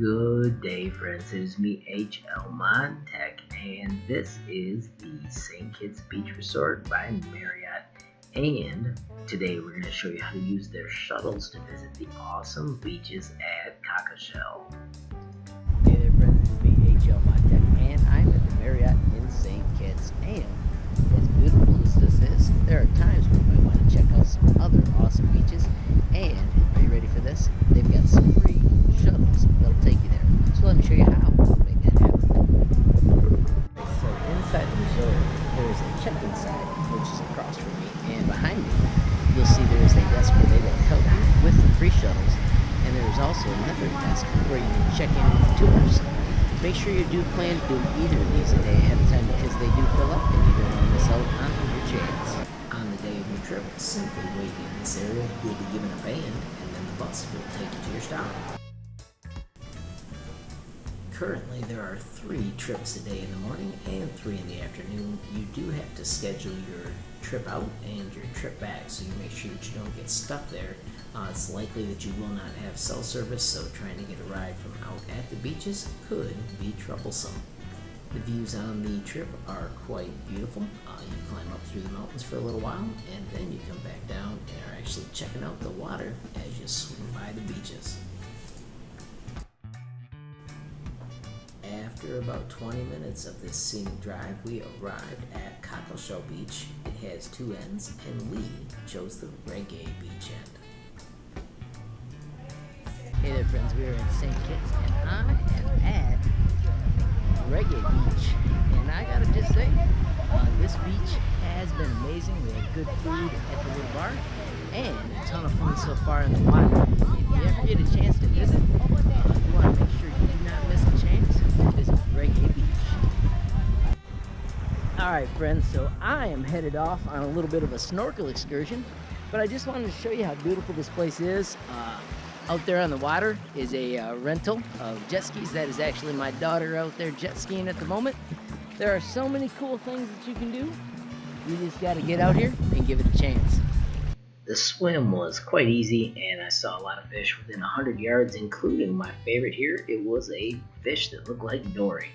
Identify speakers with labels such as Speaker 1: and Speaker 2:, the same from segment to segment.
Speaker 1: Good day, friends. It is me, HLModTech, and this is the St. Kitts Beach Resort by Marriott. And today we're going to show you how to use their shuttles to visit the awesome beaches at Cockleshell.
Speaker 2: Hey there, friends. This is me, HLModTech, and I'm at the Marriott in St. Kitts. And as beautiful as this is, there are times when you might want to check out some other awesome beaches. And are you ready for this? They've got some free shuttles that'll take you there. So let me show you how to make that happen. So inside the resort, there is a check-in side, which is across from me, and behind me, you'll see there is a desk where they will help you with the free shuttles, and there is also another desk where you can check in with tours. Make sure you do plan to do either of these a day ahead of time because they do fill up and you don't want to miss out on your chance.
Speaker 1: On the day of your trip, simply wait in this area. You'll be given a band, and then the bus will take you to your stop. Currently, there are 3 trips a day in the morning and 3 in the afternoon. You do have to schedule your trip out and your trip back, so you make sure that you don't get stuck there. It's likely that you will not have cell service, so trying to get a ride from out at the beaches could be troublesome. The views on the trip are quite beautiful. You climb up through the mountains for a little while, and then you come back down and are actually checking out the water as you swing by the beaches. After about 20 minutes of this scenic drive, we arrived at Cockleshell Beach. It has 2 ends, and we chose the Reggae beach end.
Speaker 2: Hey there, friends. We are in St. Kitts, and I am at Reggae Beach. And I gotta just say, this beach has been amazing. We had good food at the little bar, and a ton of fun so far in the water. If you ever get a chance to visit, you want to make sure you do not miss a chance to visit Reggae Beach. Alright, friends, so I am headed off on a little bit of a snorkel excursion, but I just wanted to show you how beautiful this place is. Out there on the water is a rental of jet skis. That is actually my daughter out there jet skiing at the moment. There are so many cool things that you can do. You just got to get out here and give it a chance.
Speaker 1: The swim was quite easy, and I saw a lot of fish within 100 yards, including my favorite here. It was a fish that looked like Dory.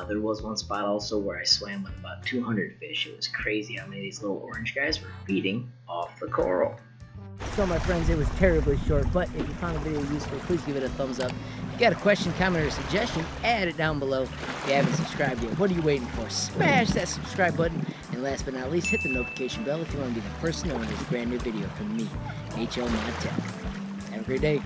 Speaker 1: There was one spot also where I swam with about 200 fish. It was crazy how many of these little orange guys were feeding off the coral.
Speaker 2: So my friends, it was terribly short, but if you found the video useful, please give it a thumbs up. If you got a question, comment, or suggestion, add it down below. If you haven't subscribed yet, what are you waiting for? Smash that subscribe button, and last but not least, hit the notification bell if you want to be the first to know when there's a brand new video from me, HLModTech. Have a great day.